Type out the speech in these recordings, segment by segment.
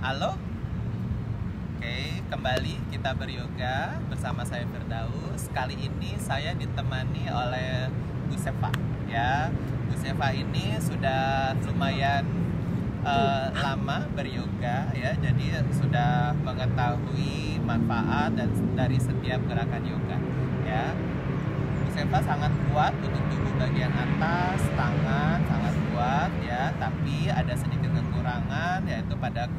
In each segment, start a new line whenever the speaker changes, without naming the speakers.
Halo. Oke, kembali kita beryoga bersama saya Firdaus. Kali ini saya ditemani oleh Bu Seva. Ya, Bu Seva ini sudah lumayan lama beryoga ya, jadi sudah mengetahui manfaat dan dari setiap gerakan yoga. Ya, Bu Seva sangat kuat untuk tubuh bagian atas, tangan sangat kuat ya, tapi ada sedikit kekurangan yaitu pada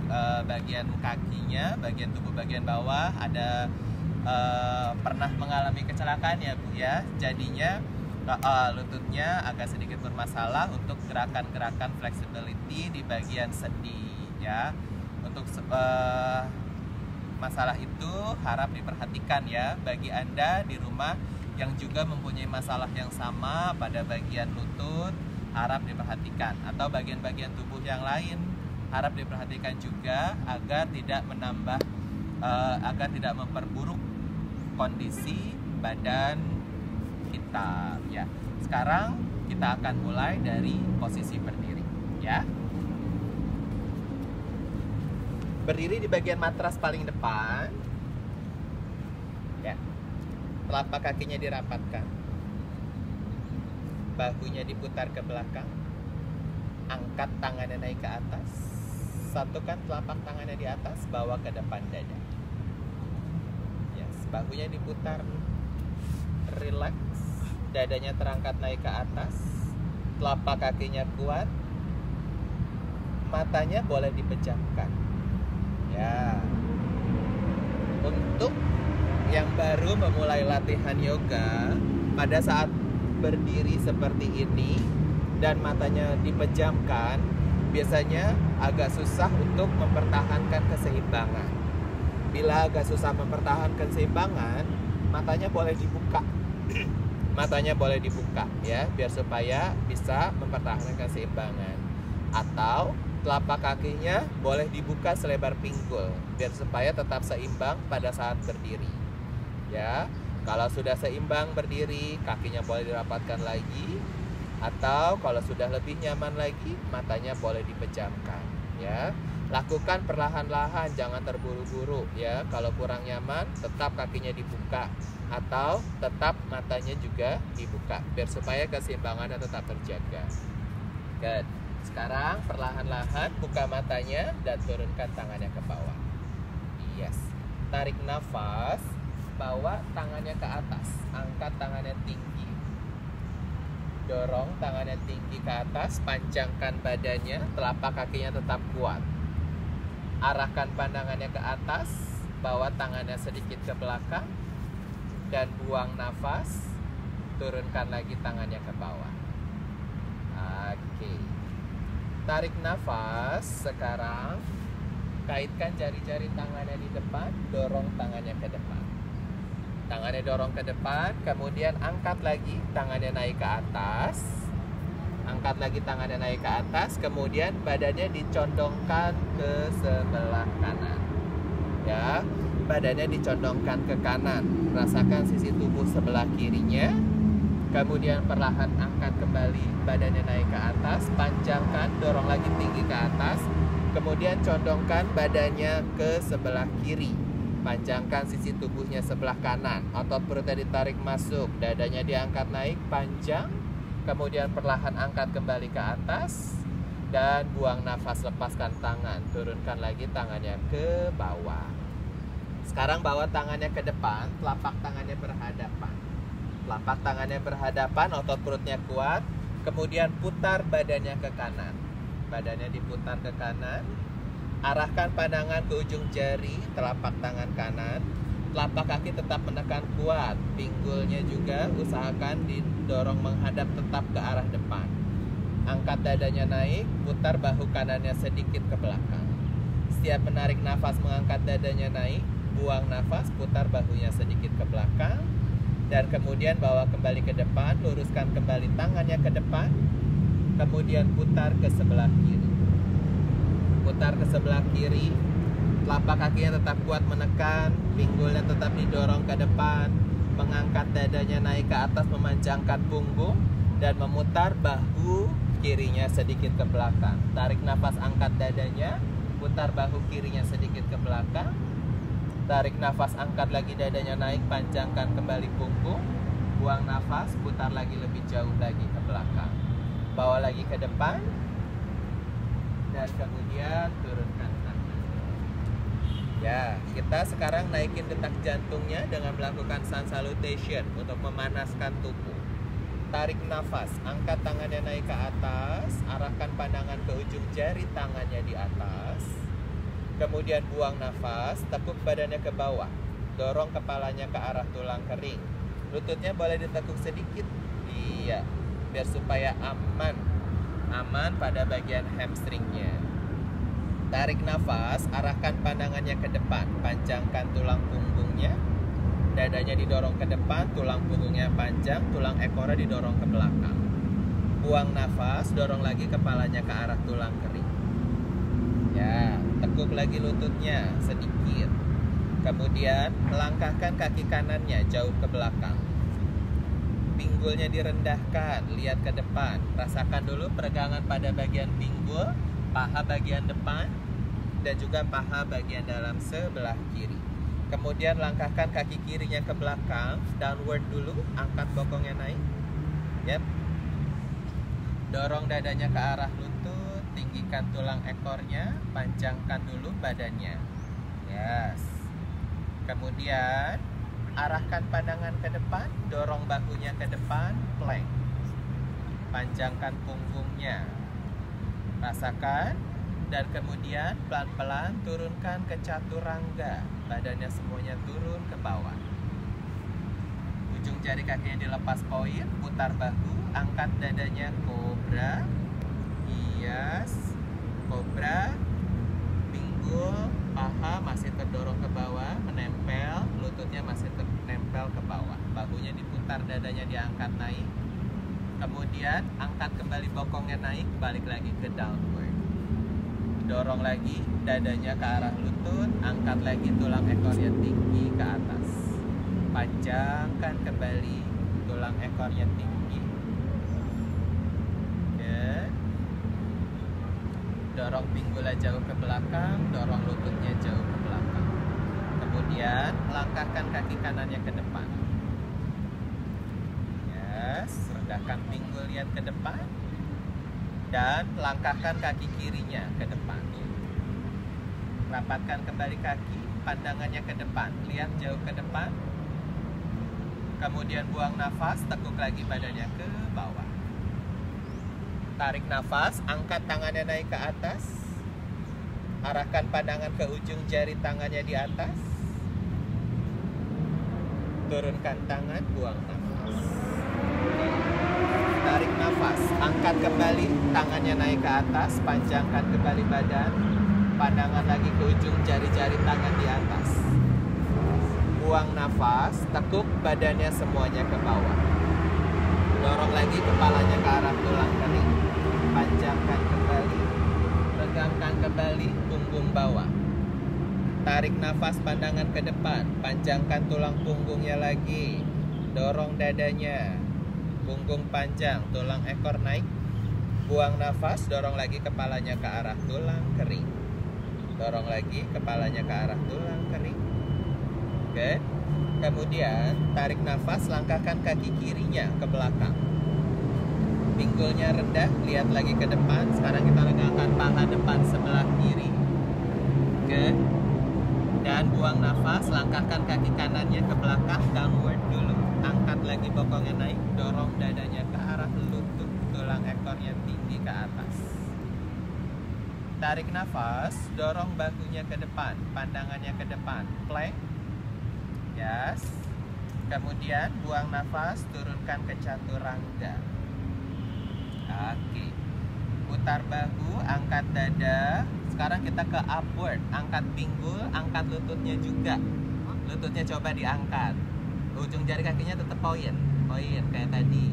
bagian kakinya, bagian tubuh bagian bawah ada pernah mengalami kecelakaan ya Bu ya, jadinya lututnya agak sedikit bermasalah untuk gerakan-gerakan flexibility di bagian sendi ya. Untuk masalah itu harap diperhatikan ya bagi Anda di rumah yang juga mempunyai masalah yang sama pada bagian lutut, harap diperhatikan, atau bagian-bagian tubuh yang lain harap diperhatikan juga agar tidak menambah agar tidak memperburuk kondisi badan kita ya. Sekarang kita akan mulai dari posisi berdiri ya. Berdiri di bagian matras paling depan ya. Telapak kakinya dirapatkan, bahunya diputar ke belakang, angkat tangannya naik ke atas, satukan telapak tangannya di atas, bawa ke depan dada. Yes, bahunya diputar, relax, dadanya terangkat naik ke atas, telapak kakinya kuat, matanya boleh dipejamkan. Ya. Untuk yang baru memulai latihan yoga, pada saat berdiri seperti ini dan matanya dipejamkan, biasanya agak susah untuk mempertahankan keseimbangan. Bila agak susah mempertahankan keseimbangan, matanya boleh dibuka. Matanya boleh dibuka ya, biar supaya bisa mempertahankan keseimbangan. Atau telapak kakinya boleh dibuka selebar pinggul biar supaya tetap seimbang pada saat berdiri. Ya, kalau sudah seimbang berdiri, kakinya boleh dirapatkan lagi. Atau kalau sudah lebih nyaman lagi, matanya boleh dipejamkan ya. Lakukan perlahan-lahan, jangan terburu-buru ya. Kalau kurang nyaman, tetap kakinya dibuka atau tetap matanya juga dibuka biar supaya keseimbangannya tetap terjaga. Good. Sekarang perlahan-lahan buka matanya dan turunkan tangannya ke bawah. Yes. Tarik nafas, bawa tangannya ke atas, angkat tangannya tinggi, dorong tangannya tinggi ke atas, panjangkan badannya, telapak kakinya tetap kuat. Arahkan pandangannya ke atas, bawa tangannya sedikit ke belakang, dan buang nafas, turunkan lagi tangannya ke bawah. Oke. Tarik nafas, sekarang kaitkan jari-jari tangannya di depan, dorong tangannya ke depan. Tangannya dorong ke depan, kemudian angkat lagi tangannya naik ke atas. Angkat lagi tangannya naik ke atas, kemudian badannya dicondongkan ke sebelah kanan. Ya, badannya dicondongkan ke kanan. Rasakan sisi tubuh sebelah kirinya. Kemudian perlahan angkat kembali, badannya naik ke atas, panjangkan, dorong lagi tinggi ke atas. Kemudian condongkan badannya ke sebelah kiri. Panjangkan sisi tubuhnya sebelah kanan, otot perutnya ditarik masuk, dadanya diangkat naik, panjang. Kemudian perlahan angkat kembali ke atas dan buang nafas, lepaskan tangan, turunkan lagi tangannya ke bawah. Sekarang bawa tangannya ke depan, telapak tangannya berhadapan. Telapak tangannya berhadapan, otot perutnya kuat. Kemudian putar badannya ke kanan. Badannya diputar ke kanan. Arahkan pandangan ke ujung jari telapak tangan kanan. Telapak kaki tetap menekan kuat. Pinggulnya juga usahakan didorong menghadap tetap ke arah depan. Angkat dadanya naik, putar bahu kanannya sedikit ke belakang. Setiap menarik nafas mengangkat dadanya naik, buang nafas, putar bahunya sedikit ke belakang. Dan kemudian bawa kembali ke depan, luruskan kembali tangannya ke depan. Kemudian putar ke sebelah kiri. Putar ke sebelah kiri, telapak kakinya tetap kuat menekan, pinggulnya tetap didorong ke depan, mengangkat dadanya naik ke atas, memanjangkan punggung, dan memutar bahu kirinya sedikit ke belakang. Tarik nafas, angkat dadanya, putar bahu kirinya sedikit ke belakang. Tarik nafas, angkat lagi dadanya naik, panjangkan kembali punggung. Buang nafas, putar lagi lebih jauh lagi ke belakang. Bawa lagi ke depan. Dan kemudian turunkan tangan. Ya, kita sekarang naikin detak jantungnya dengan melakukan sun salutation untuk memanaskan tubuh. Tarik nafas, angkat tangannya naik ke atas, arahkan pandangan ke ujung jari tangannya di atas. Kemudian buang nafas, tekuk badannya ke bawah. Dorong kepalanya ke arah tulang kering. Lututnya boleh ditekuk sedikit. Iya, biar supaya aman. Aman pada bagian hamstringnya. Tarik nafas, arahkan pandangannya ke depan. Panjangkan tulang punggungnya. Dadanya didorong ke depan, tulang punggungnya panjang, tulang ekornya didorong ke belakang. Buang nafas, dorong lagi kepalanya ke arah tulang kering. Ya, tekuk lagi lututnya sedikit. Kemudian melangkahkan kaki kanannya jauh ke belakang. Pinggulnya direndahkan, lihat ke depan. Rasakan dulu peregangan pada bagian pinggul, paha bagian depan, dan juga paha bagian dalam sebelah kiri. Kemudian langkahkan kaki kirinya ke belakang, downward dulu, angkat bokongnya naik. Yep. Dorong dadanya ke arah lutut, tinggikan tulang ekornya, panjangkan dulu badannya. Yes. Kemudian arahkan pandangan ke depan, dorong bahunya ke depan, plank. Panjangkan punggungnya. Rasakan. Dan kemudian pelan-pelan turunkan ke chaturanga. Badannya semuanya turun ke bawah. Ujung jari kakinya dilepas poin, putar bahu, angkat dadanya kobra. Yes. Kobra. Pinggul, paha masih terdorong ke bawah, menempel, lututnya masih menempel ke bawah. Bahunya diputar, dadanya diangkat naik. Kemudian angkat kembali bokongnya naik, balik lagi ke downward. Dorong lagi dadanya ke arah lutut, angkat lagi tulang ekornya tinggi ke atas. Panjangkan kembali tulang ekornya tinggi. Oke. Dorong pinggulnya jauh ke belakang, dorong lututnya jauh ke belakang. Kemudian langkahkan kaki kanannya ke depan. Yes, rendahkan pinggul, lihat ke depan. Dan langkahkan kaki kirinya ke depan. Rapatkan kembali kaki, pandangannya ke depan, lihat jauh ke depan. Kemudian buang nafas, tekuk lagi badannya ke bawah. Tarik nafas, angkat tangannya naik ke atas. Arahkan pandangan ke ujung jari tangannya di atas. Turunkan tangan, buang nafas. Tarik nafas, angkat kembali, tangannya naik ke atas, panjangkan kembali badan, pandangan lagi ke ujung jari-jari tangan di atas. Buang nafas, tekuk badannya semuanya ke bawah. Dorong lagi kepalanya ke arah tulang kering, panjangkan kembali, regangkan kembali punggung bawah. Tarik nafas, pandangan ke depan, panjangkan tulang punggungnya lagi, dorong dadanya. Punggung panjang, tulang ekor naik. Buang nafas, dorong lagi kepalanya ke arah tulang kering. Dorong lagi kepalanya ke arah tulang kering. Oke. Kemudian tarik nafas, langkahkan kaki kirinya ke belakang. Pinggulnya rendah, lihat lagi ke depan. Sekarang kita regangkan paha depan sebelah kiri. Oke. Dan buang nafas, langkahkan kaki kanannya ke belakang, downward dulu. Angkat lagi bokongnya naik, dorong dadanya ke arah lutut, tulang ekornya tinggi ke atas. Tarik nafas, dorong bahunya ke depan, pandangannya ke depan, plank. Yes. Kemudian buang nafas, turunkan ke chaturanga. Oke. Putar bahu, angkat dada. Sekarang kita ke upward, angkat pinggul, angkat lututnya juga. Lututnya coba diangkat. Ujung jari kakinya tetap poin kayak tadi.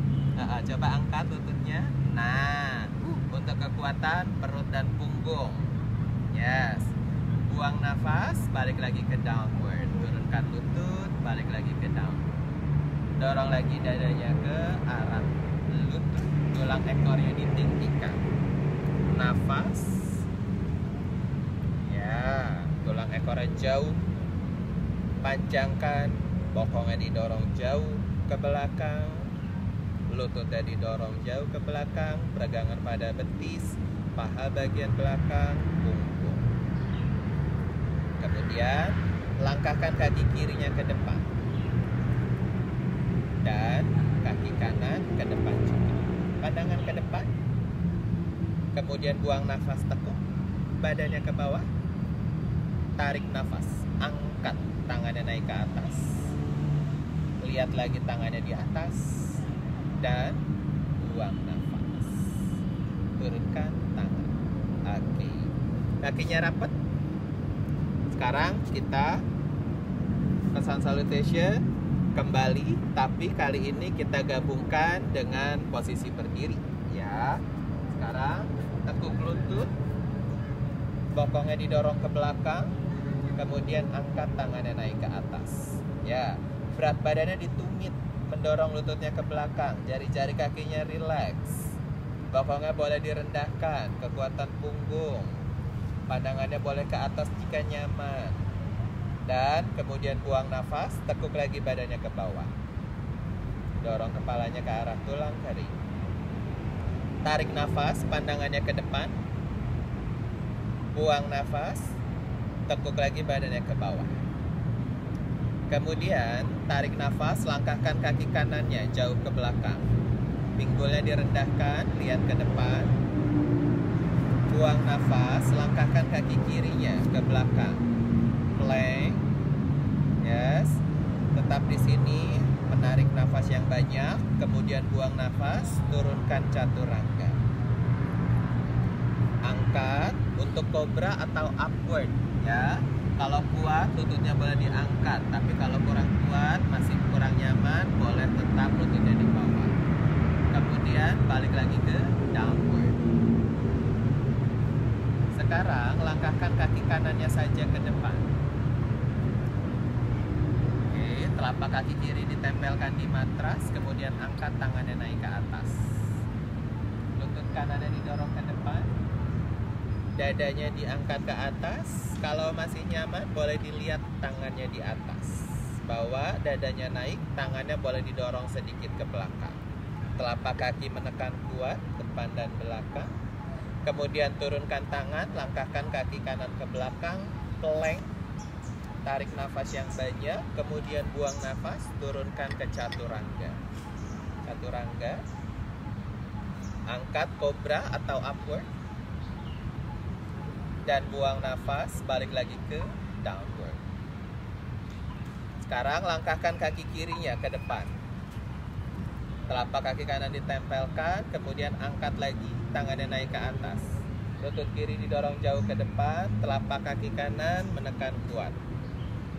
Coba angkat lututnya. Nah, untuk kekuatan perut dan punggung. Yes. Buang nafas, balik lagi ke downward. Turunkan lutut, balik lagi ke downward. Dorong lagi dadanya ke arah lutut. Tulang ekornya ditinggikan. Nafas. ekornya jauh, panjangkan, bokongnya didorong jauh ke belakang, lututnya didorong jauh ke belakang, peregangan pada betis, paha bagian belakang, punggung. Kemudian langkahkan kaki kirinya ke depan dan kaki kanan ke depan juga. Pandangan ke depan. Kemudian buang nafas tekuk, badannya ke bawah. Tarik nafas, angkat tangannya naik ke atas. Lihat lagi tangannya di atas dan buang nafas. Turunkan tangan. Oke. Kakinya rapat. Sekarang kita sun salutation kembali, tapi kali ini kita gabungkan dengan posisi berdiri ya. Sekarang tekuk lutut, bokongnya didorong ke belakang, kemudian angkat tangannya naik ke atas ya. Berat badannya ditumit, mendorong lututnya ke belakang, jari-jari kakinya rileks, bokongnya boleh direndahkan, kekuatan punggung, pandangannya boleh ke atas jika nyaman. Dan kemudian buang nafas, tekuk lagi badannya ke bawah. Dorong kepalanya ke arah tulang kering. Tarik nafas, pandangannya ke depan. Buang nafas, tekuk lagi badannya ke bawah. Kemudian tarik nafas, langkahkan kaki kanannya jauh ke belakang. Pinggulnya direndahkan, lihat ke depan. Buang nafas, langkahkan kaki kirinya ke belakang. Plank, yes. Tetap di sini, menarik nafas yang banyak, kemudian buang nafas, turunkan chaturanga. Angkat untuk cobra atau upward, ya. Kalau kuat, lututnya boleh diangkat, tapi kalau kurang kuat, masih kurang nyaman, boleh tetap lututnya di bawah. Kemudian balik lagi ke downward. Sekarang langkahkan kaki kanannya saja ke depan. Telapak kaki kiri ditempelkan di matras, kemudian angkat tangannya naik ke atas. Lutut kanannya didorong ke depan, dadanya diangkat ke atas. Kalau masih nyaman, boleh dilihat tangannya di atas. Bawa dadanya naik, tangannya boleh didorong sedikit ke belakang. Telapak kaki menekan kuat, depan dan belakang. Kemudian turunkan tangan, langkahkan kaki kanan ke belakang, plank. Tarik nafas yang banyak, kemudian buang nafas, turunkan ke chaturanga. Chaturanga. Angkat cobra atau upward. Dan buang nafas, balik lagi ke downward. Sekarang langkahkan kaki kirinya ke depan. Telapak kaki kanan ditempelkan, kemudian angkat lagi, tangannya naik ke atas. Lutut kiri didorong jauh ke depan, telapak kaki kanan menekan kuat.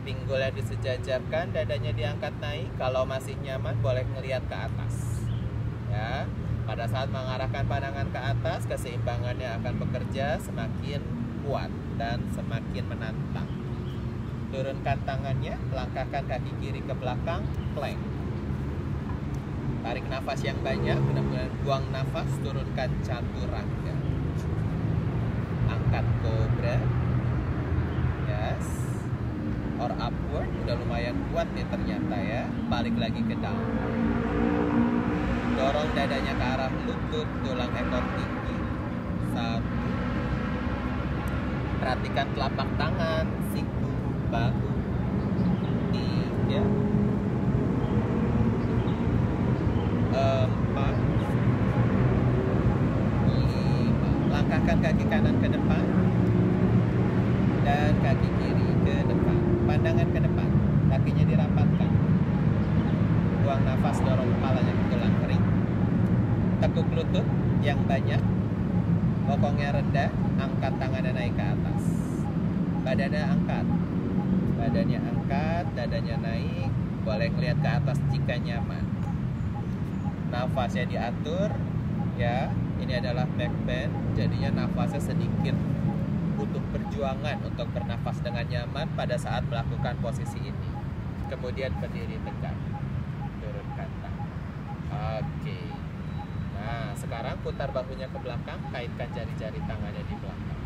Pinggulnya disejajarkan, dadanya diangkat naik. Kalau masih nyaman, boleh ngelihat ke atas. Ya, pada saat mengarahkan pandangan ke atas, keseimbangannya akan bekerja semakin kuat dan semakin menantang. Turunkan tangannya, langkahkan kaki kiri ke belakang, plank. Tarik nafas yang banyak, kemudian buang nafas, turunkan chaturanga. Angkat cobra. Yes. Or upward, udah lumayan kuat nih ternyata ya. Balik lagi ke down. Dorong dadanya ke arah lutut, tulang ekor tinggi. 1. Perhatikan telapak tangan, siku, bahu. 3. 4. 5. Langkahkan kaki kanan ke depan dan kaki kiri ke depan. Pandangan ke depan, kakinya dirapatkan. Buang nafas, dorong kepalanya ke tulang kering. Tekuk lutut yang banyak, bokongnya rendah, angkat tangannya naik ke atas. Badannya angkat, badannya angkat, dadanya naik. Boleh ngelihat ke atas jika nyaman. Nafasnya diatur, ya. Ini adalah back bend, jadinya nafasnya sedikit butuh perjuangan untuk bernafas dengan nyaman pada saat melakukan posisi ini. Kemudian berdiri tegak, turunkan tangan. Oke. Nah, sekarang putar bahunya ke belakang, kaitkan jari-jari tangannya di belakang.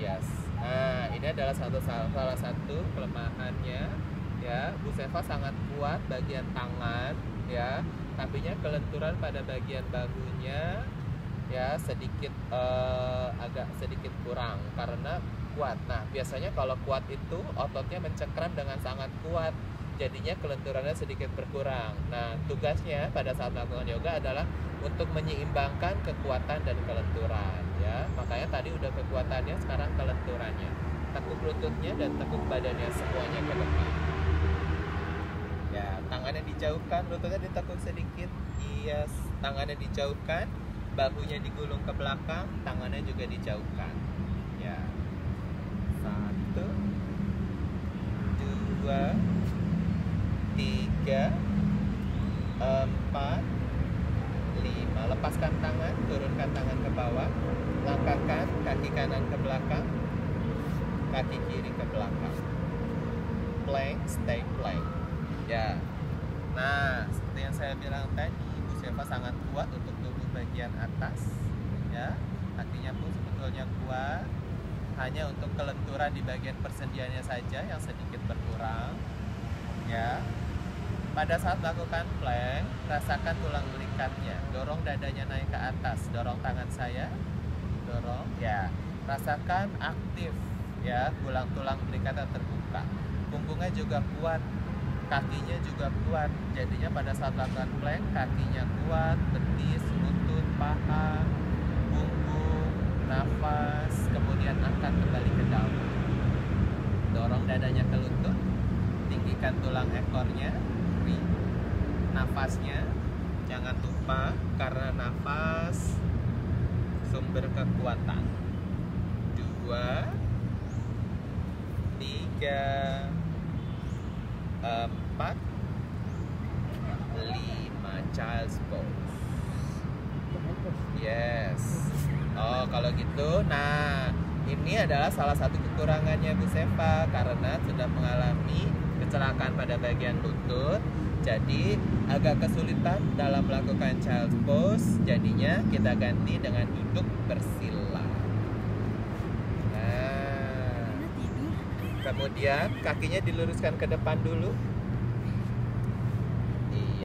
Yes. Nah, ini adalah salah satu kelemahannya ya. Bu Seva sangat kuat bagian tangan ya, tapinya kelenturan pada bagian bahunya ya sedikit agak sedikit kurang karena kuat. Nah, biasanya kalau kuat itu ototnya mencengkram dengan sangat kuat, jadinya kelenturannya sedikit berkurang. Nah, tugasnya pada saat melakukan yoga adalah untuk menyeimbangkan kekuatan dan kelenturan ya. Makanya tadi udah kekuatannya, sekarang kelenturannya. Tekuk lututnya dan tekuk badannya semuanya ke depan. Ya, tangannya dijauhkan, lututnya ditekuk sedikit. Iya, tangannya dijauhkan, bahunya digulung ke belakang, tangannya juga dijauhkan. Ya. 1 2 3 4 5. Lepaskan tangan, turunkan tangan ke bawah, langkahkan kaki kanan ke belakang, kaki kiri ke belakang. Plank, stay plank. Ya. Nah, seperti yang saya bilang tadi, Bu Seva sangat kuat untuk tubuh bagian atas. Ya, kakinya pun sebetulnya kuat. Hanya untuk kelenturan di bagian persendiannya saja yang sedikit berkurang. Ya. Pada saat melakukan plank, rasakan tulang belikatnya. Dorong dadanya naik ke atas. Dorong tangan saya. Dorong. Ya. Rasakan aktif. Ya, tulang belikatnya terbuka. Punggungnya juga kuat. Kakinya juga kuat. Jadinya pada saat melakukan plank, kakinya kuat, betis, lutut, paha, punggung, nafas, kemudian angkat kembali ke dalam. Dorong dadanya ke lutut, tinggikan tulang ekornya, nafasnya jangan lupa karena nafas sumber kekuatan. 2 3 4 5. Child's pose. Yes. Oh, kalau gitu, nah ini adalah salah satu kekurangannya Bu Seva karena sudah mengalami kecelakaan pada bagian lutut. Jadi agak kesulitan dalam melakukan child's pose. Jadinya kita ganti dengan duduk bersila. Nah, kemudian kakinya diluruskan ke depan dulu.